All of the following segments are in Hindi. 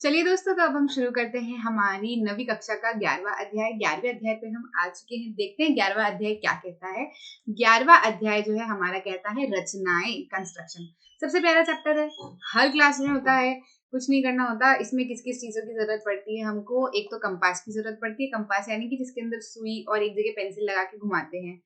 चलिए दोस्तों, तो अब हम शुरू करते हैं हमारी नवी कक्षा का 11वां अध्याय। 11वें अध्याय पे हम आ चुके हैं। देखते हैं 11वां अध्याय क्या कहता है। 11वां अध्याय जो है हमारा कहता है रचनाएं, कंस्ट्रक्शन। सबसे प्यारा चैप्टर है, हर क्लास में होता है, कुछ नहीं करना होता। इसमें किस किस चीजों की जरूरत पड़ती है हमको? एक तो कंपास की जरूरत पड़ती है। कंपास यानी कि जिसके अंदर सुई और एक जगह पेंसिल लगा के घुमाते हैं।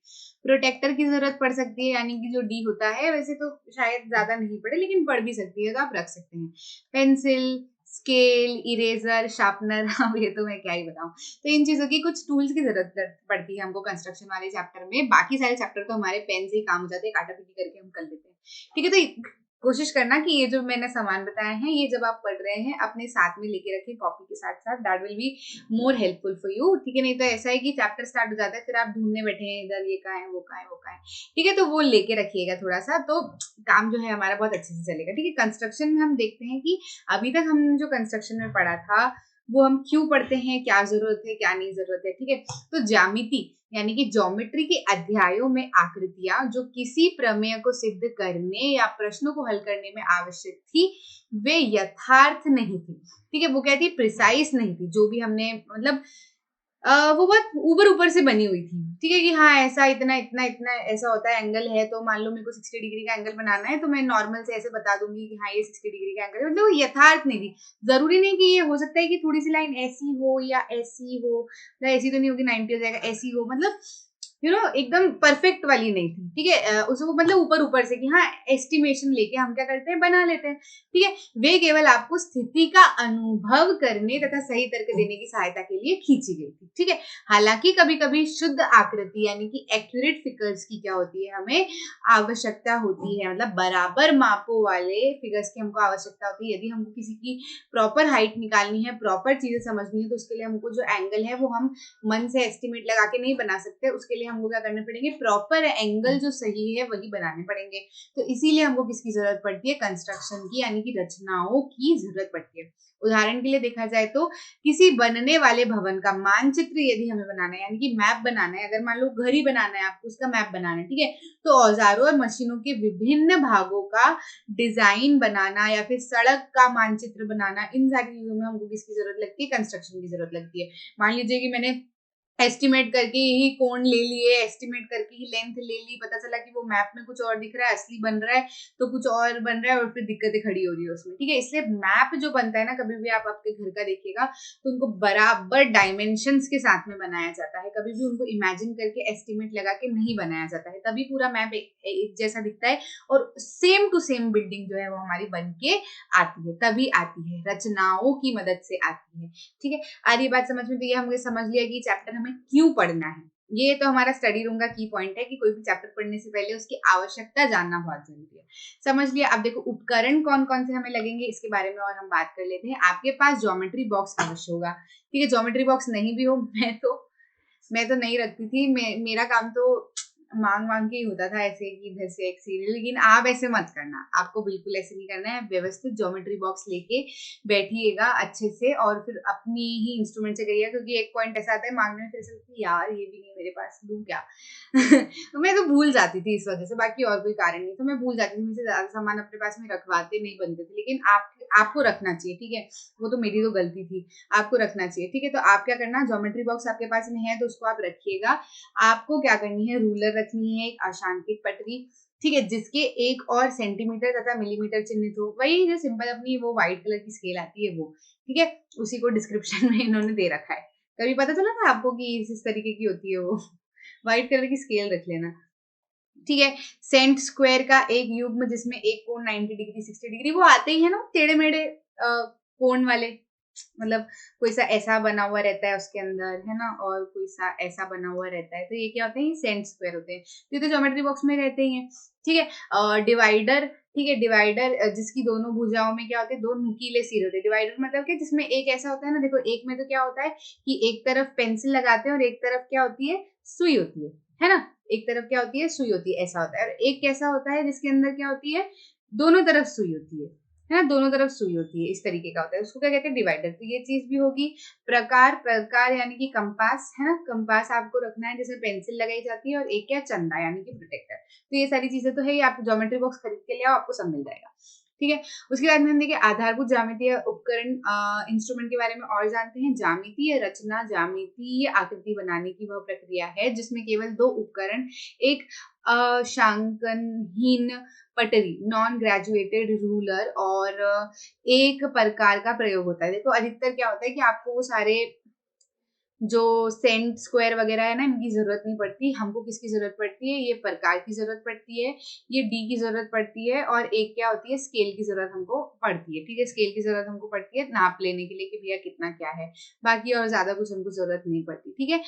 प्रोटेक्टर की जरूरत पड़ सकती है, यानी कि जो डी होता है, वैसे तो शायद ज्यादा नहीं पड़े लेकिन पड़ भी सकती है, तो आप रख सकते हैं। Pencil, scale, eraser, sharpener. अब ये तो मैं क्या ही बताऊं। तो इन चीजों की कुछ टूल्स की जरूरत पड़ती है हमको कंस्ट्रक्शन वाले चैप्टर में। बाकी सारे चैप्टर तो हमारे पेन से ही काम हो जाते हैं, काटा पीटी करके हम कर लेते हैं। ठीक है, तो कोशिश करना कि ये जो मैंने सामान बताया है, ये जब आप पढ़ रहे हैं अपने साथ में लेके रखें कॉपी के साथ साथ। That will be more helpful for you. ठीक है, नहीं तो ऐसा है कि चैप्टर स्टार्ट हो जाता है, फिर आप ढूंढने बैठे हैं इधर, ये कहाँ है, वो कहाँ है, वो कहाँ है। ठीक है, तो वो लेके रखिएगा थोड़ा सा, तो काम जो है हमारा बहुत अच्छे से चलेगा। ठीक है, कंस्ट्रक्शन में हम देखते हैं कि अभी तक हमने जो कंस्ट्रक्शन में पढ़ा था वो हम क्यों पढ़ते हैं, क्या जरूरत है, क्या नहीं जरूरत है। ठीक है, तो ज्यामिति यानी कि ज्योमेट्री के अध्यायों में आकृतियां जो किसी प्रमेय को सिद्ध करने या प्रश्नों को हल करने में आवश्यक थी, वे यथार्थ नहीं थी। ठीक है, वो कहती प्रिसाइज नहीं थी। जो भी हमने मतलब वो बहुत ऊपर ऊपर से बनी हुई थी। ठीक है, कि हाँ ऐसा इतना इतना इतना ऐसा होता है, एंगल है तो मान लो मेरे को 60 डिग्री का एंगल बनाना है, तो मैं नॉर्मल से ऐसे बता दूंगी कि हाँ ये 60 डिग्री का एंगल है। मतलब वो यथार्थ नहीं थी। जरूरी नहीं कि ये हो सकता है कि थोड़ी सी लाइन ऐसी हो या ऐसी हो, मतलब ऐसी तो नहीं होगी 90 हो जाएगा, ऐसी हो, मतलब एकदम परफेक्ट वाली नहीं थी। ठीक है, उसको मतलब ऊपर ऊपर से कि हाँ एस्टिमेशन लेके हम क्या करते हैं, बना लेते हैं। ठीक है, वे केवल आपको स्थिति का अनुभव करने तथा सही तर्क देने की सहायता के लिए खींची गई थी। ठीक है, हालांकि कभी कभी शुद्ध आकृति यानी कि एक्यूरेट फिगर्स की क्या होती है, हमें आवश्यकता होती है। मतलब बराबर मापों वाले फिगर्स की हमको आवश्यकता होती है। यदि हमको किसी की प्रॉपर हाइट निकालनी है, प्रॉपर चीजें समझनी है, तो उसके लिए हमको जो एंगल है वो हम मन से एस्टिमेट लगा के नहीं बना सकते। उसके लिए हमको क्या करने पड़ेंगे, प्रॉपर एंगल जो सही है वही बनाने पड़ेंगे। तो इसीलिए हमको किसकी जरूरत पड़ती है, कंस्ट्रक्शन की, यानी कि रचनाओं की जरूरत पड़ती है। उदाहरण के लिए देखा जाए तो किसी बनने वाले भवन का मानचित्र यदि हमें बनाना है, यानी कि मैप बनाना है, अगर मान लो घर ही बनाना है आपको, उसका मैप बनाना है। ठीक है, तो औजारों और मशीनों के विभिन्न भागों का डिजाइन बनाना या फिर सड़क का मानचित्र बनाना, इन सारी चीजों में हमको किसकी जरूरत लगती है, कंस्ट्रक्शन की जरूरत लगती है। मान लीजिए कि मैंने एस्टिमेट करके ही कोण ले लिए, एस्टिमेट करके ही लेंथ ले ली, पता चला कि वो मैप में कुछ और दिख रहा है, असली बन रहा है तो कुछ और बन रहा है, और फिर दिक्कतें खड़ी हो रही है उसमें। ठीक है, इसलिए मैप जो बनता है ना, कभी भी आप आपके घर का देखिएगा तो उनको बराबर डायमेंशंस के साथ में बनाया जाता है। कभी भी उनको इमेजिन करके एस्टिमेट लगा के नहीं बनाया जाता है, तभी पूरा मैप एक जैसा दिखता है और सेम टू सेम बिल्डिंग जो है वो हमारी बन के आती है, तभी आती है, रचनाओं की मदद से आती है। ठीक है, आ रही बात समझ में? तो ये हमने समझ लिया कि चैप्टर हमें क्यों पढ़ना है। ये तो हमारा स्टडी रूम का की पॉइंट है कि कोई भी चैप्टर पढ़ने से पहले उसकी आवश्यकता जानना बहुत जरूरी है। समझ लिया। अब देखो उपकरण कौन कौन से हमें लगेंगे, इसके बारे में और हम बात कर लेते हैं। आपके पास ज्योमेट्री बॉक्स अवश्य होगा। ठीक है, ज्योमेट्री बॉक्स नहीं भी हो, मैं तो नहीं रखती थी। मेरा काम तो मांग मांग के ही होता था, ऐसे कि इधर से एक सीरियल। लेकिन आप ऐसे मत करना, आपको बिल्कुल ऐसे नहीं करना है। व्यवस्थित ज्योमेट्री बॉक्स लेके बैठिएगा अच्छे से, और फिर अपनी ही इंस्ट्रूमेंट से करिएगा, क्योंकि एक पॉइंट ऐसा आता है मांगने में, फिर से यार ये भी नहीं मेरे पास, लूं क्या? तो मैं तो भूल जाती थी इस वजह से, बाकी और कोई कारण नहीं। तो मैं भूल जाती थी, मुझसे ज्यादा सामान अपने पास में रखवाते नहीं बनते थे। लेकिन आपको रखना चाहिए। ठीक है, वो तो मेरी तो गलती थी, आपको रखना चाहिए। ठीक है, तो आप क्या करना, ज्योमेट्री बॉक्स आपके पास में है तो उसको आप रखिएगा। आपको क्या करनी है, रूलर रखनी है, एक अशांकित पटरी। ठीक है, जिसके एक और सेंटीमीटर तथा मिलीमीटर चिन्हित हो, वही जो सिंपल अपनी वो व्हाइट कलर की स्केल आती है वो। ठीक है, उसी को डिस्क्रिप्शन में इन्होंने दे रखा है। कभी पता चला था आपको कि इस तरीके की होती है वो? व्हाइट कलर की स्केल रख लेना। ठीक है, सेंट स्क्वायर का एक युग्म जिसमें एक कोण 90 डिग्री 60 डिग्री, वो आते ही है ना टेढ़े मेढ़े कोण वाले। मतलब कोई सा ऐसा बना हुआ रहता है उसके अंदर, है ना, और कोई सा ऐसा बना हुआ रहता है, तो ये क्या होते हैं, ये सेंट स्क्वायर होते हैं। ये तो ज्योमेट्री बॉक्स में रहते ही हैं। ठीक है, डिवाइडर। ठीक है, डिवाइडर जिसकी दोनों भुजाओं में क्या होते हैं, दो नुकीले सिर होते हैं। डिवाइडर मतलब क्या, जिसमें एक ऐसा होता है ना, देखो एक में तो क्या होता है कि एक तरफ पेंसिल लगाते हैं और एक तरफ क्या होती है, सुई होती है ना। एक तरफ क्या होती है, सुई होती है, ऐसा होता है। और एक कैसा होता है जिसके अंदर क्या होती है, दोनों तरफ सुई होती है ना, दोनों तरफ सुई होती है, इस तरीके का होता है। उसको क्या कहते हैं, डिवाइडर। तो ये चीज भी होगी। प्रकार, प्रकार यानी कि कंपास, है ना, कंपास आपको रखना है, जिसमें पेंसिल लगाई जाती है, और एक क्या, चंदा यानी कि प्रोटेक्टर। तो ये सारी चीजें तो है ही, आप ज्योमेट्री बॉक्स खरीद के ले आओ, आपको सब मिल जाएगा। ठीक है। उसके बाद में हम देखिए आधारभूत ज्यामितीय उपकरण इंस्ट्रूमेंट के बारे में और जानते हैं। ज्यामितीय रचना ज्यामितीय आकृति बनाने की वह प्रक्रिया है जिसमें केवल दो उपकरण, एक अंशांकनहीन पटरी नॉन ग्रेजुएटेड रूलर और एक प्रकार का प्रयोग होता है। देखो अधिकतर क्या होता है कि आपको वो सारे जो सेंट स्क्वायर वगैरह है ना, इनकी जरूरत नहीं पड़ती। हमको किसकी जरूरत पड़ती है, ये प्रकार की जरूरत पड़ती है, ये डी की जरूरत पड़ती है, और एक क्या होती है, स्केल की जरूरत हमको पड़ती है। ठीक है, स्केल की जरूरत हमको पड़ती है नाप लेने के लिए कि भैया कितना क्या है। बाकी और ज्यादा कुछ हमको जरूरत नहीं पड़ती। ठीक है,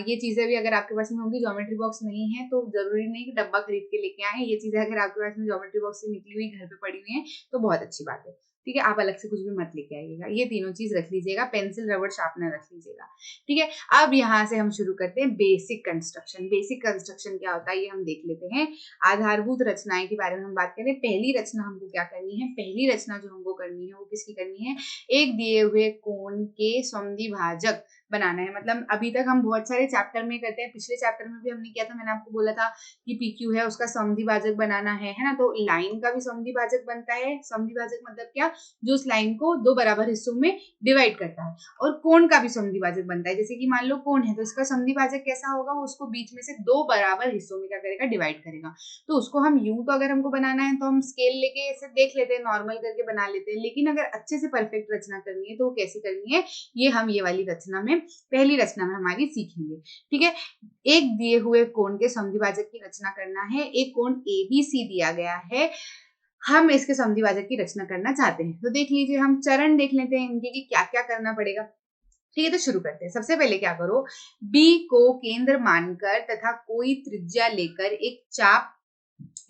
ये चीजें भी अगर आपके पास में होंगी, ज्योमेट्री बॉक्स नहीं है तो जरूरी नहीं कि डब्बा खरीद के लेके आए। ये चीजें अगर आपके पास में ज्योमेट्री बॉक्स से निकली हुई घर पे पड़ी हुई है तो बहुत अच्छी बात है। ठीक है, आप अलग से कुछ भी मत लेके आइएगा। ये तीनों चीज रख लीजिएगा, पेंसिल रबड़ शार्पनर रख लीजिएगा। ठीक है, अब यहाँ से हम शुरू करते हैं बेसिक कंस्ट्रक्शन। बेसिक कंस्ट्रक्शन क्या होता है ये हम देख लेते हैं। आधारभूत रचनाएं के बारे में हम बात करें। पहली रचना हमको क्या करनी है, पहली रचना जो हमको करनी है वो किसकी करनी है, एक दिए हुए कोण के समद्विभाजक बनाना है। मतलब अभी तक हम बहुत सारे चैप्टर में करते हैं, पिछले चैप्टर में भी हमने किया था, मैंने आपको बोला था कि PQ है उसका समद्विभाजक बनाना है ना। तो लाइन का भी समद्विभाजक बनता है। समद्विभाजक मतलब क्या, जो उस लाइन को दो बराबर हिस्सों में डिवाइड करता है। और कोण का भी समद्विभाजक बनता है। जैसे कि मान लो कोण है तो इसका समद्विभाजक कैसा होगा, वो उसको बीच में से दो बराबर हिस्सों में क्या करेगा, डिवाइड करेगा। तो उसको हम यूं तो अगर हमको बनाना है तो हम स्केल लेके ऐसे देख लेते हैं, नॉर्मल करके बना लेते हैं। लेकिन अगर अच्छे से परफेक्ट रचना करनी है तो वो कैसी करनी है, ये हम ये वाली रचना में, पहली रचना में हमारी सीखेंगे। ठीक है, एक दिए हुए कोण के समद्विभाजक की रचना करना है। एक कोण ABC दिया गया है, हम इसके समद्विभाजक की रचना करना चाहते हैं। तो देख लीजिए, हम चरण देख लेते हैं इनके कि क्या क्या करना पड़ेगा। ठीक है, तो शुरू करते हैं। सबसे पहले क्या करो, B को केंद्र मानकर तथा कोई त्रिज्या लेकर एक चाप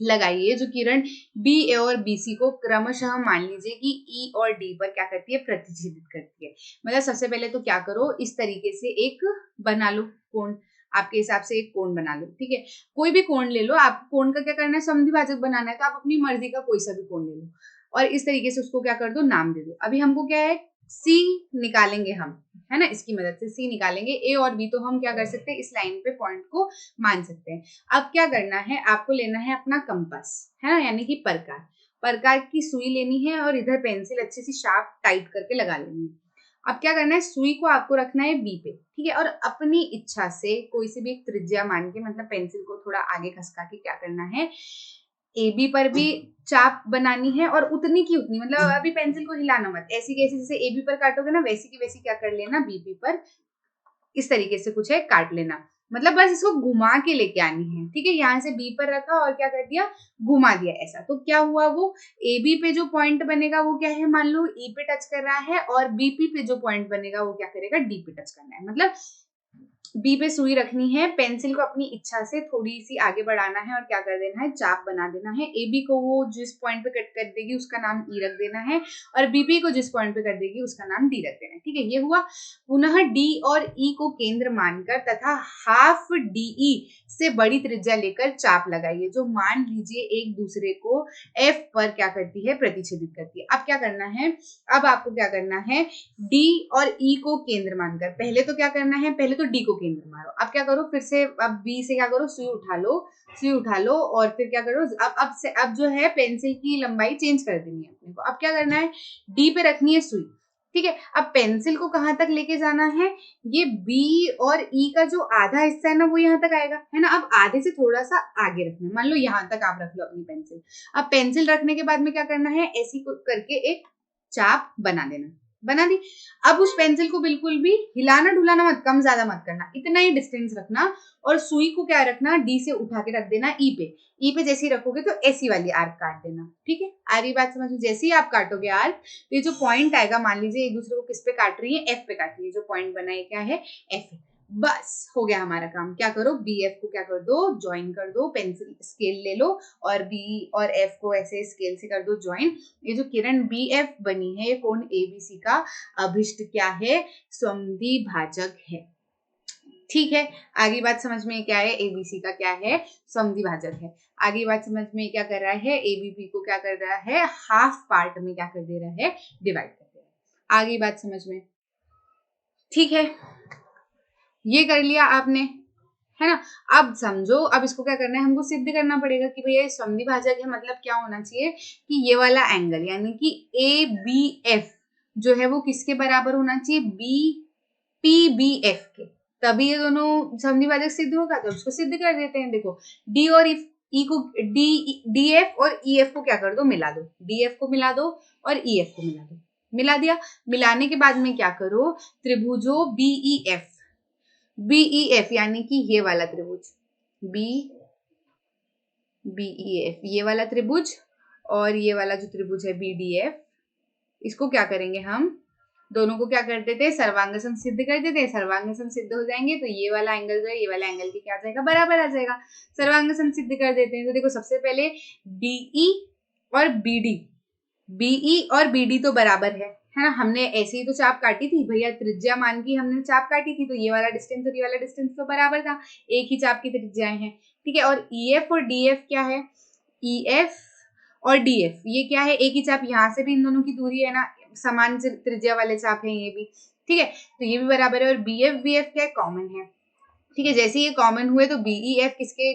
लगाइए जो किरण BA और BC को क्रमशः मान लीजिए कि E और D पर क्या करती है, प्रतिच्छेदित करती है। मतलब सबसे पहले तो क्या करो, इस तरीके से एक बना लो कोण, आपके हिसाब से एक कोण बना लो। ठीक है, कोई भी कोण ले लो। आप कोण का क्या करना है, समद्विभाजक बनाना है तो आप अपनी मर्जी का कोई सा भी कोण ले लो और इस तरीके से उसको क्या कर दो, नाम दे दो। अभी हमको क्या है, C निकालेंगे हम, है ना, इसकी मदद से C निकालेंगे। A और B तो हम क्या कर सकते हैं, इस लाइन पे पॉइंट को मान सकते हैं। अब क्या करना है, आपको लेना है अपना कंपास, है ना, यानी कि प्रकार। प्रकार की सुई लेनी है और इधर पेंसिल अच्छी सी शार्प टाइट करके लगा लेनी है। अब क्या करना है, सुई को आपको रखना है B पे। ठीक है, और अपनी इच्छा से कोई सी भी एक त्रिज्या मान के, मतलब पेंसिल को थोड़ा आगे खसका के क्या करना है, AB पर भी चाप बनानी है और उतनी की उतनी, मतलब अभी पेंसिल को हिलाना मत, ऐसी कैसी जैसे AB पर काटोगे ना वैसी की वैसी क्या कर लेना, BP पर इस तरीके से कुछ है काट लेना। मतलब बस इसको घुमा के लेके आनी है। ठीक है, यहाँ से B पर रखा और क्या कर दिया, घुमा दिया ऐसा। तो क्या हुआ, वो AB पे जो पॉइंट बनेगा वो क्या है, मान लो E पे टच कर रहा है, और BP पे जो पॉइंट बनेगा वो क्या करेगा, D पे टच करना है। मतलब B पे सुई रखनी है, पेंसिल को अपनी इच्छा से थोड़ी सी आगे बढ़ाना है और क्या कर देना है, चाप बना देना है। AB को वो जिस पॉइंट पे कट कर देगी उसका नाम E रख देना है, और BP को जिस पॉइंट पे कर देगी उसका नाम D रख देना है। ठीक है, ये हुआ। पुनः D और E को केंद्र मानकर तथा हाफ DE से बड़ी त्रिज्या लेकर चाप लगाइए जो मान लीजिए एक दूसरे को F पर क्या करती है, प्रतिच्छेदित करती है। अब क्या करना है, अब आपको क्या करना है, D और E को केंद्र मानकर, पहले तो क्या करना है, पहले तो D को केंद्र मारो। अब क्या करो, फिर से अब B से क्या करो, सुई उठा लो, सुई उठा लो और फिर क्या करो, अब जो है पेंसिल की लंबाई चेंज कर देनी है अपने को। अब क्या करना है, D पे रखनी है सुई। ठीक है, अब पेंसिल को कहां तक लेके जाना है, ये B और E का जो आधा हिस्सा है ना वो यहाँ तक आएगा, है ना। अब आधे से थोड़ा सा आगे रखना है, मान लो यहाँ तक आप रख लो अपनी पेंसिल। अब पेंसिल रखने के बाद में क्या करना है, ऐसी करके एक चाप बना देना, बना दी। अब उस पेंसिल को बिल्कुल भी हिलाना डुलाना मत, कम ज्यादा मत करना, इतना ही डिस्टेंस रखना। और सुई को क्या रखना, D से उठा के रख देना E पे। E पे जैसे ही रखोगे तो ऐसी वाली आर्क काट देना। ठीक है, आ रही बात समझ में। जैसे ही आप काटोगे आर्क तो ये जो पॉइंट आएगा, मान लीजिए एक दूसरे को किस पे काट रही है, F पे काट रही है, जो पॉइंट बना है क्या है, F है। बस हो गया हमारा काम। क्या करो, BF को क्या कर दो, ज्वाइन कर दो, पेंसिल स्केल ले लो और B और F को ऐसे स्केल से कर दो ज्वाइन। ये जो किरण BF बनी है, ये कोण ABC का अभिष्ट क्या है, समद्विभाजक है। ठीक है, आगे बात समझ में क्या है, ABC का क्या है, समद्विभाजक है। आगे बात समझ में क्या कर रहा है, ABP को क्या कर रहा है, हाफ पार्ट में क्या कर दे रहा है, डिवाइड कर दे रहा है। आगे बात समझ में, ठीक है, ये कर लिया आपने, है ना। अब समझो, अब इसको क्या करना है, हमको सिद्ध करना पड़ेगा कि भैया समद्विभाजक है, मतलब क्या होना चाहिए कि ये वाला एंगल यानी कि ABF जो है वो किसके बराबर होना चाहिए, PBF के, तभी ये दोनों समद्विभाजक सिद्ध होगा। तो उसको सिद्ध कर देते हैं। देखो डी और ई को DF और EF को क्या कर दो, मिला दो, DF को मिला दो और EF को मिला दो, मिला दिया। मिलाने के बाद में क्या करो, त्रिभुजो BEF यानी कि ये वाला त्रिभुज BEF, ये वाला त्रिभुज और ये वाला जो त्रिभुज है BDF, इसको क्या करेंगे, हम दोनों को क्या कर देते हैं, सर्वांग सम सिद्ध कर देते हैं। सर्वांग सम सिद्ध हो जाएंगे तो ये वाला एंगल जो है ये वाला एंगल के क्या आ जाएगा, बराबर आ जाएगा। सर्वांग सम सिद्ध कर देते हैं। तो देखो सबसे पहले BE और BD तो बराबर है ना। हमने ऐसे ही तो चाप काटी थी भैया, त्रिज्या मान की हमने चाप काटी थी, तो ये वाला डिस्टेंस और ये वाला डिस्टेंस तो बराबर था, एक ही चाप की त्रिज्याएं हैं, ठीक है। और EF और DF क्या है, EF और DF ये क्या है, एक ही चाप, यहाँ से भी इन दोनों की दूरी है ना, समान त्रिज्या वाले चाप हैं ये भी, ठीक है, तो ये भी बराबर है। और BF क्या है, कॉमन है, ठीक है। जैसे ये कॉमन हुए तो BEF किसके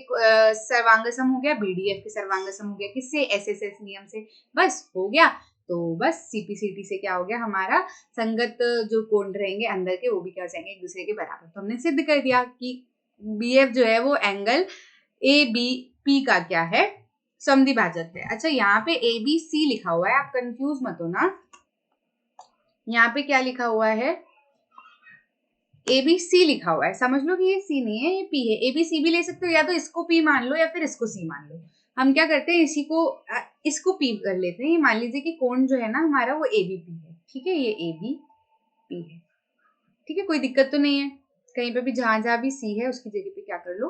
सर्वांगसम हो गया, BDF के सर्वांगसम हो गया, किससे, SSS नियम से, बस हो गया। तो बस CPCT से क्या हो गया, हमारा संगत जो कोण रहेंगे अंदर के वो भी क्या हो जाएंगे, एक दूसरे के बराबर। तो हमने सिद्ध कर दिया कि BF जो है वो एंगल ABP का क्या है, समद्विभाजक है। अच्छा यहाँ पे ABC लिखा हुआ है, आप कंफ्यूज मत हो ना, यहाँ पे क्या लिखा हुआ है, ABC लिखा हुआ है, समझ लो कि ये C नहीं है, ये P है। ABC भी ले सकते हो, या तो इसको P मान लो या फिर इसको C मान लो। हम क्या करते हैं, इसको P कर लेते हैं। ये मान लीजिए कि कोण जो है ना हमारा वो ABP है, ठीक है, ये ABP है, ठीक है, कोई दिक्कत तो नहीं है। कहीं पे भी जहां जहां भी C है उसकी जगह पे क्या कर लो,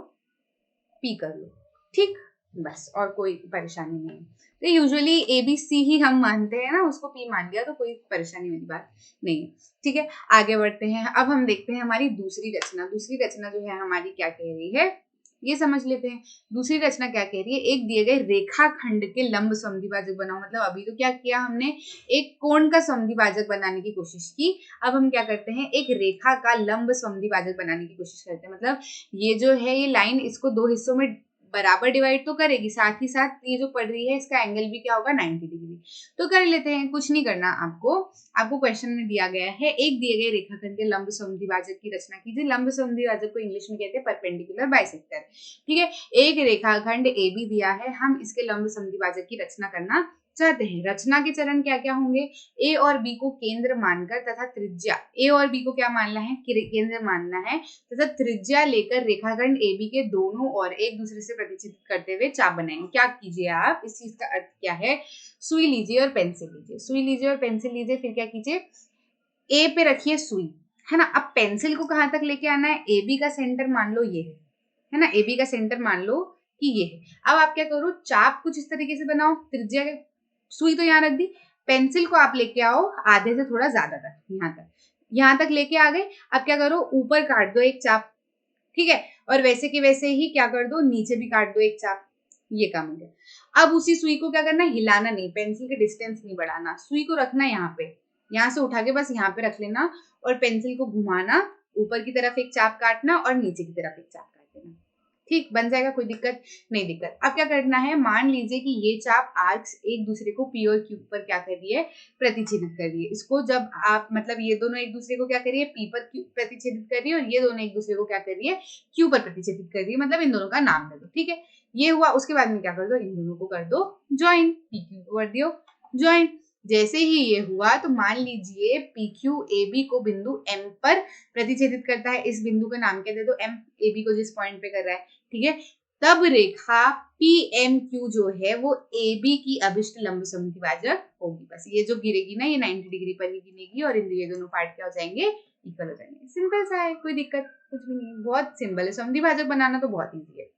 P कर लो, ठीक, बस, और कोई परेशानी नहीं है। तो यूजुअली ABC ही हम मानते हैं ना, उसको P मान लिया तो कोई परेशानी वाली बात नहीं है, ठीक है। आगे बढ़ते हैं। अब हम देखते हैं हमारी दूसरी रचना। दूसरी रचना जो है हमारी क्या कह रही है, ये समझ लेते हैं। दूसरी रचना क्या कह रही है, एक दिए गए रेखाखंड के लंब समद्विभाजक बनाओ। मतलब अभी तो क्या किया हमने, एक कोण का समद्विभाजक बनाने की कोशिश की, अब हम क्या करते हैं, एक रेखा का लंब समद्विभाजक बनाने की कोशिश करते हैं। मतलब ये जो है ये लाइन इसको दो हिस्सों में बराबर डिवाइड तो करेगी, साथ ही साथ ये जो पड़ रही है इसका एंगल भी क्या होगा, 90 डिग्री। तो कर लेते हैं, कुछ नहीं करना आपको क्वेश्चन में दिया गया है, एक दिए गए रेखाखंड के लंब समद्विभाजक की रचना कीजिए। लंब समद्विभाजक को इंग्लिश में कहते हैं परपेंडिकुलर बाइसेक्टर, ठीक है। एक रेखाखंड AB दिया है, हम इसके लंब समद्विभाजक की रचना करना चाहते हैं। रचना के चरण क्या क्या होंगे, A और B को केंद्र मानकर तथा त्रिज्या, A और B को क्या मानना है, केंद्र मानना है, तथा त्रिज्या लेकर रेखाखंड AB के दोनों और एक दूसरे से प्रतिच्छेदित करते हुए चाप बनाएंगे। क्या कीजिए आप, इस चीज का अर्थ क्या है, सुई लीजिए और पेंसिल लीजिए, सुई लीजिए और पेंसिल लीजिए, फिर क्या कीजिए, A पे रखिए सुई, है ना। अब पेंसिल को कहां तक लेके आना है, AB का सेंटर मान लो ये है ना, AB का सेंटर मान लो कि ये है। अब आप क्या करो, चाप कुछ इस तरीके से बनाओ, त्रिज्या सुई तो यहाँ रख दी, पेंसिल को आप लेके आओ आधे से थोड़ा ज्यादा तक, यहाँ तक लेके आ गए। अब क्या करो, ऊपर काट दो एक चाप, ठीक है, और वैसे के वैसे ही क्या कर दो, नीचे भी काट दो एक चाप, ये काम हो गया। अब उसी सुई को क्या करना, हिलाना नहीं, पेंसिल के डिस्टेंस नहीं बढ़ाना, सुई को रखना यहाँ पे, यहाँ से उठा के बस यहाँ पे रख लेना और पेंसिल को घुमाना, ऊपर की तरफ एक चाप काटना और नीचे की तरफ एक चाप काट देना, ठीक, बन जाएगा, कोई दिक्कत नहीं। दिक्कत अब क्या करना है, मान लीजिए कि ये चाप आर्क्स एक दूसरे को P और Q पर क्या कर रही है, प्रतिच्छेदित कर रही है। इसको जब आप मतलब ये दोनों एक दूसरे को क्या कर रही है, P पर Q प्रतिच्छेदित कर रही है, और ये दोनों एक दूसरे को क्या कर रही है, Q पर प्रतिच्छेदित कर रही है, मतलब इन दोनों का नाम दे दो, ठीक है, ये हुआ। उसके बाद में क्या कर दो, इन दोनों को कर दो ज्वाइन, PQ को कर दियो ज्वाइन। जैसे ही ये हुआ तो मान लीजिए PQAB को बिंदु M पर प्रतिच्छेदित करता है, इस बिंदु का नाम क्या दे दो, M, AB को जिस पॉइंट पे कर रहा है, ठीक है। तब रेखा PMQ जो है वो AB की अभिष्ट लंब समद्विभाजक होगी। बस ये जो गिरेगी ना ये 90 डिग्री पर ही गिरेगी और ये दोनों पार्ट क्या हो जाएंगे, इक्वल हो जाएंगे। सिंपल सा है, कोई दिक्कत कुछ भी नहीं, बहुत सिंपल है, समद्विभाजक बनाना तो बहुत ईजी है,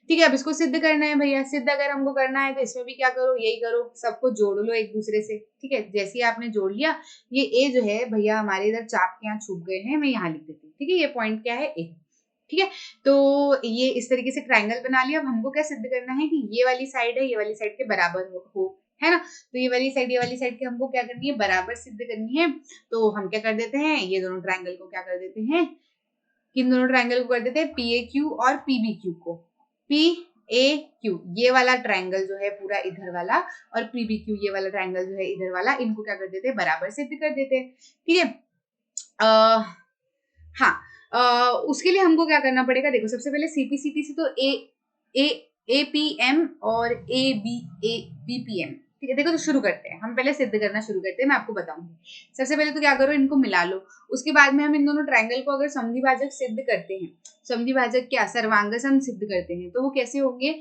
ठीक है। अब इसको सिद्ध करना है भैया, सिद्ध अगर हमको करना है तो इसमें भी क्या करो, यही करो, सबको जोड़ लो एक दूसरे से, ठीक है। जैसे ही आपने जोड़ लिया, ये A जो है भैया हमारे इधर चाप के यहाँ छूट गए हैं, मैं यहाँ लिख देती हूँ, ठीक है, ये पॉइंट क्या है, A, ठीक है। तो ये इस तरीके से ट्राइंगल बना लिया। अब हमको क्या सिद्ध करना है कि ये वाली साइड है, ये वाली साइड के बराबर हो, है ना। तो ये वाली साइड की हमको क्या करनी है, बराबर सिद्ध करनी है। तो हम क्या कर देते हैं, ये दोनों ट्राइंगल को क्या कर देते हैं, किन दोनों ट्रायंगल को कर देते हैं, PAQ और PBQ को। PAQ ये वाला ट्रायंगल जो है पूरा इधर वाला, और PBQ ये वाला ट्रायंगल जो है इधर वाला, इनको क्या कर देते हैं, बराबर सिद्ध कर देते हैं। ठीक है, हाँ, उसके लिए हमको क्या करना पड़ेगा, देखो सबसे पहले CPCT से तो APM और BPM, ठीक है। देखो तो शुरू करते हैं, हम पहले सिद्ध करना शुरू करते हैं, मैं आपको बताऊंगी। सबसे पहले तो क्या करो, इनको मिला लो, उसके बाद में हम इन दोनों ट्रायंगल को अगर समद्विभाजक सिद्ध करते हैं, समद्विभाजक क्या, सर्वांग सम सिद्ध करते हैं, तो वो कैसे होंगे,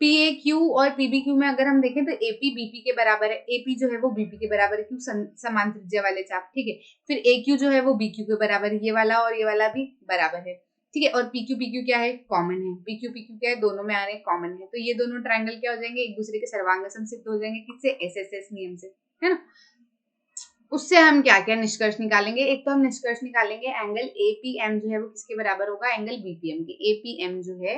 PAQ और PBQ में अगर हम देखें तो AP BP के बराबर है, AP जो है वो BP के बराबर है, क्यों, समान त्रिज्या वाले चाप, ठीक है। फिर AQ जो है वो BQ के बराबर है, ये वाला और ये वाला भी बराबर है, ठीक है। और PQ PQ क्या है, कॉमन है, PQ PQ क्या है, दोनों में आ रहे हैं, कॉमन है, तो ये दोनों ट्रायंगल क्या हो जाएंगे, एक दूसरे के सर्वांग सम सिद्ध हो जाएंगे, किससे, SSS नियम से, है ना। उससे हम क्या क्या निष्कर्ष निकालेंगे, एक तो हम निष्कर्ष निकालेंगे एंगल APM जो है वो किसके बराबर होगा, एंगल BPM के। APM जो है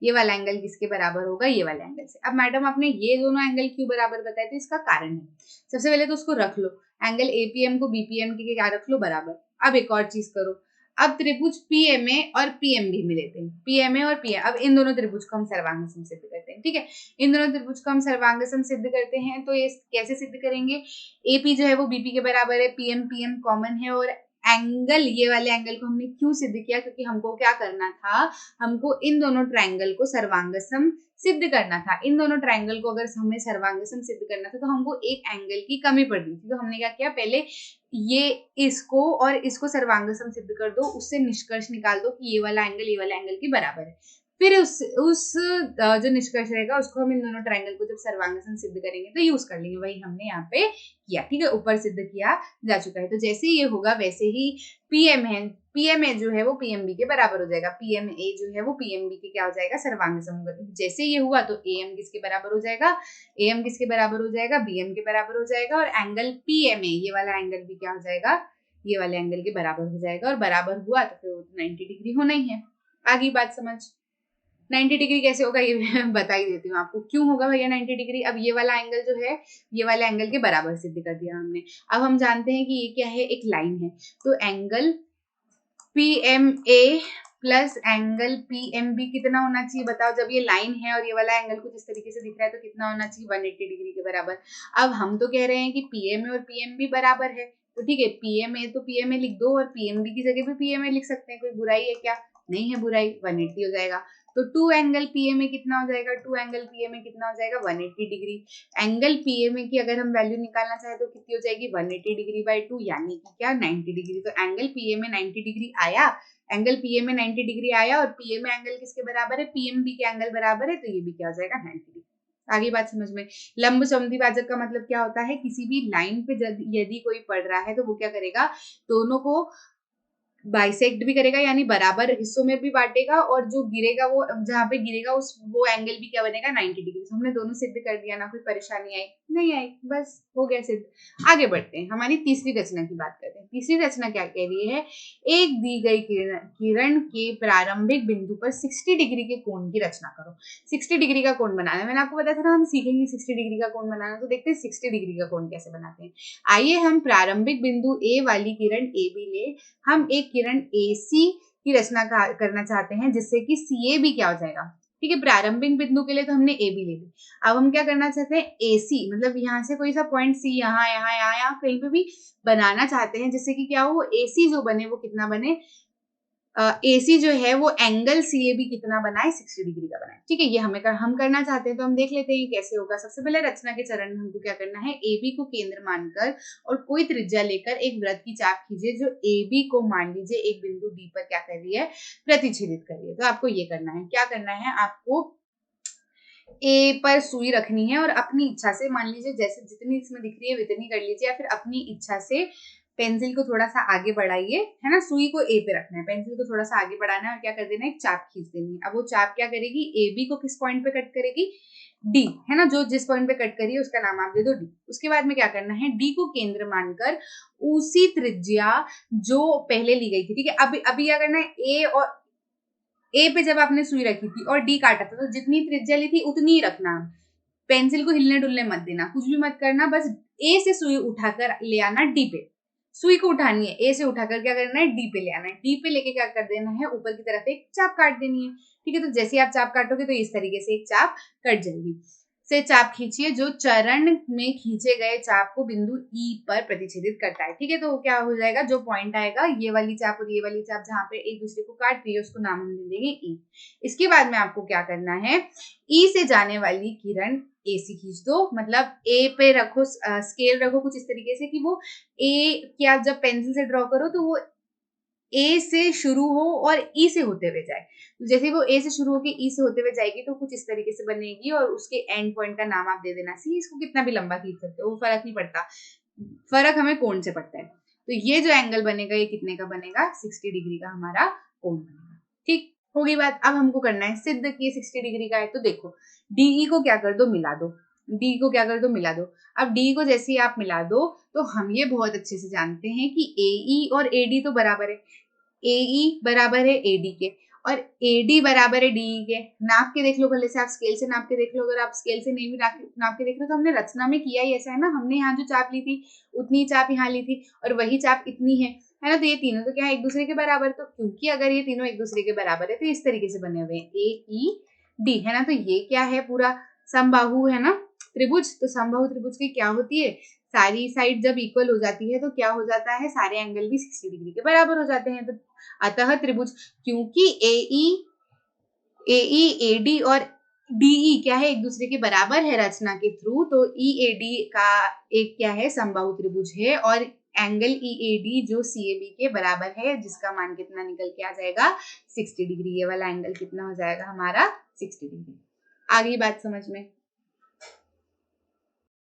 ये वाला एंगल किसके बराबर होगा, ये वाले एंगल से। अब मैडम आपने ये दोनों एंगल क्यों बराबर बताए, तो इसका कारण है, सबसे पहले तो उसको रख लो, एंगल APM को BPM के क्या रख लो, बराबर। अब एक और चीज करो, अब त्रिभुज PMA और PMB में लेते हैं, PMA और PM, अब इन दोनों त्रिभुज को हम सर्वांग सम सिद्ध करते हैं, ठीक है। इन दोनों त्रिभुज को हम सर्वांग सम सिद्ध करते हैं, तो ये कैसे सिद्ध करेंगे, AP जो है वो BP के बराबर है, PM कॉमन है, और एंगल, ये वाले एंगल को हमने क्यों सिद्ध किया, क्योंकि हमको क्या करना था, हमको इन दोनों ट्रायंगल को सर्वांग सम सिद्ध करना था। इन दोनों ट्रायंगल को अगर हमें सर्वांग सम सिद्ध करना था तो हमको एक एंगल की कमी पड़ रही थी, तो हमने क्या किया, पहले ये इसको और इसको सर्वांग सम सिद्ध कर दो, उससे निष्कर्ष निकाल दो कि ये वाला एंगल के बराबर है। फिर उस जो निष्कर्ष रहेगा उसको हम इन दोनों ट्रायंगल को जब सर्वांग सम सिद्ध करेंगे तो यूज कर लेंगे, वही हमने यहाँ पे किया, ठीक है, ऊपर सिद्ध किया जा चुका है। तो जैसे ये होगा वैसे ही PMA जो है वो PMB के बराबर हो जाएगा, PMA जो है वो PMB के क्या हो जाएगा, सर्वांग सम होगा। जैसे ये हुआ तो AM किसके बराबर हो जाएगा, AM किसके बराबर हो जाएगा, BM के बराबर हो जाएगा, और एंगल PMA ये वाला एंगल भी क्या हो जाएगा, ये वाले एंगल के बराबर हो जाएगा, और बराबर हुआ तो फिर 90 डिग्री होना ही है। आगे बात समझ, 90 डिग्री कैसे होगा ये मैं बता ही देती हूँ आपको, क्यों होगा भैया 90 डिग्री। अब ये वाला एंगल जो है ये वाले एंगल के बराबर सिद्ध कर दिया हमने। अब हम जानते हैं कि ये क्या है, एक लाइन है, तो angle PMA plus angle PMB कितना होना चाहिए, बताओ। जब ये लाइन है और ये वाला एंगल कुछ इस तरीके से दिख रहा है तो कितना होना चाहिए, 180 डिग्री के बराबर। अब हम तो कह रहे हैं कि PMA और PMB बराबर है, तो ठीक है, PMA तो PMA लिख दो, और PMB की जगह पे PMA लिख सकते हैं, कोई बुराई है क्या, नहीं है बुराई, 180 हो जाएगा। तो 2 एंगल PMA कितना हो जाएगा, 2 एंगल PMA कितना हो जाएगा, 180 डिग्री। एंगल PMA की अगर हम वैल्यू निकालना चाहे तो कितनी हो जाएगी, 180 डिग्री बाई 2, यानी कि क्या, 90 डिग्री। तो एंगल PMA 90 डिग्री आया, एंगल PMA 90 डिग्री आया, और PMA एंगल किसके बराबर है, PMB के एंगल बराबर है, तो ये भी क्या हो जाएगा, 90 डिग्री। आगे बात समझ में। लंब समद्विभाजक का मतलब क्या होता है, किसी भी लाइन पे यदि कोई पढ़ रहा है तो वो क्या करेगा, दोनों को बाइसेक्ट भी करेगा, यानी बराबर हिस्सों में भी बांटेगा, और जो गिरेगा वो जहां पे गिरेगा वो एंगल भी क्या बनेगा, 90 डिग्री। तो हमने दोनों सिद्ध कर दिया ना, कोई परेशानी आई नहीं आई, बस हो गया सिद्ध। आगे बढ़ते हैं, हमारी तीसरी रचना की बात करते हैं। तीसरी रचना क्या कह रही है, एक दी गई किरण के प्रारंभिक बिंदु पर 60 डिग्री के कोण की रचना करो। 60 डिग्री का कोण बनाना, मैंने आपको बताया था ना हम सीखेंगे 60 डिग्री का कोण बनाना, तो देखते हैं 60 डिग्री का कोण कैसे बनाते हैं। आइए हम प्रारंभिक बिंदु A वाली किरण AB ले, हम एक किरण AC की रचना करना चाहते हैं जिससे कि CAB क्या हो जाएगा, ठीक है। प्रारंभिक बिंदु के लिए तो हमने AB ले ली, अब हम क्या करना चाहते हैं, AC मतलब यहाँ से कोई सा पॉइंट C यहाँ कहीं पे भी बनाना चाहते हैं, जिससे कि क्या हो, AC जो बने वो कितना बने, AC जो है वो एंगल CAB कितना बनाए, 60 डिग्री का बनाए, ठीक है। ये हम करना चाहते हैं, तो हम देख लेते हैं कैसे होगा। सबसे पहले रचना के चरण में हमको क्या करना है, AB को केंद्र मानकर और कोई त्रिज्या लेकर एक वृत्त की चाप खींचिए जो AB को मान लीजिए एक बिंदु D पर क्या कर रही है, प्रतिच्छेदित कर रही है। तो आपको ये करना है, क्या करना है, आपको A पर सुई रखनी है और अपनी इच्छा से, मान लीजिए जैसे जितनी इसमें दिख रही है उतनी कर लीजिए, या फिर अपनी इच्छा से पेंसिल को थोड़ा सा आगे बढ़ाइए, है ना। सुई को A पे रखना है, पेंसिल को थोड़ा सा आगे बढ़ाना है, और क्या कर देना है, एक चाप खींच देनी है। अब वो चाप क्या करेगी, AB को किस पॉइंट पे कट करेगी, D, है ना, जो जिस पॉइंट पे कट करी है उसका नाम आप दे दो D। उसके बाद में क्या करना है, D को केंद्र मानकर उसी त्रिज्या जो पहले ली गई थी, ठीक है। अभी क्या करना है, A पे जब आपने सुई रखी थी और D काटा था, तो जितनी त्रिज्या ली थी उतनी ही रखना, पेंसिल को हिलने डुलने मत देना, कुछ भी मत करना, बस A से सुई उठाकर ले आना D पे। सुई को उठानी है, ए से उठाकर क्या करना है, डी पे ले आना है, डी पे लेके क्या कर देना है, ऊपर की तरफ एक चाप काट देनी है। ठीक है, तो जैसे आप चाप काटोगे तो इस तरीके से एक चाप कट जाएगी। से चाप खींचिए जो चरण में खींचे गए चाप को बिंदु ई पर प्रतिच्छेदित करता है। ठीक है, तो क्या हो जाएगा, जो पॉइंट आएगा ये वाली चाप और ये वाली चाप जहां पे एक दूसरे को काट रही है उसको नाम हम दे देंगे ई। इसके बाद में आपको क्या करना है, ई से जाने वाली किरण ए से खींच दो, मतलब ए पे रखो, स्केल रखो कुछ इस तरीके से कि वो ए, क्या जब पेंसिल से ड्रॉ करो तो वो ए से शुरू हो और ई से होते हुए जाए। तो जैसे वो ए से शुरू होकर ई से होते हुए जाएगी तो कुछ इस तरीके से बनेगी और उसके एंड पॉइंट का नाम आप दे देना सी। इसको कितना भी लंबा खींच सकते हो, वो फर्क नहीं पड़ता, फर्क हमें कोण से पड़ता है। तो ये जो एंगल बनेगा ये कितने का बनेगा, 60 डिग्री का हमारा कोण बनेगा। ठीक होगी बात। अब हमको करना है सिद्ध कि ये 60 डिग्री का है। तो देखो डीई को क्या कर दो, मिला दो, डी को क्या कर दो, मिला दो। अब डी को जैसे ही आप मिला दो तो हम ये बहुत अच्छे से जानते हैं कि एई और एडी तो बराबर है, एई बराबर है एडी के और एडी बराबर है डीई के। नाप के देख लो भले से, आप स्केल से नाप के देख लो, अगर आप स्केल से नहीं भी नाप के देख लो तो हमने रचना में किया ही ऐसा है ना, हमने यहाँ जो चाप ली थी उतनी चाप यहाँ ली थी और वही चाप इतनी है ना, तो ये तीनों तो क्या है, एक दूसरे के बराबर। तो क्योंकि अगर ये तीनों एक दूसरे के बराबर है तो इस तरीके से बने हुए हैं ए ई डी, है ना। तो ये क्या है, पूरा समबाहु है ना त्रिभुज। तो समबाहु त्रिभुज की क्या होती है, सारी साइड जब इक्वल हो जाती है तो क्या हो जाता है, सारे एंगल भी 60 डिग्री के बराबर हो जाते हैं। तो अतः त्रिभुज, क्योंकि एई एडी और डीई क्या है, एक दूसरे के बराबर है रचना के थ्रू, तो ईएडी का एक क्या है, समबाहु त्रिभुज है और एंगल ईएडी जो सीएबी के बराबर है, जिसका मान कितना निकल के आ जाएगा 60 डिग्री। ये वाला एंगल कितना हो जाएगा हमारा 60 डिग्री। आ गई बात समझ में।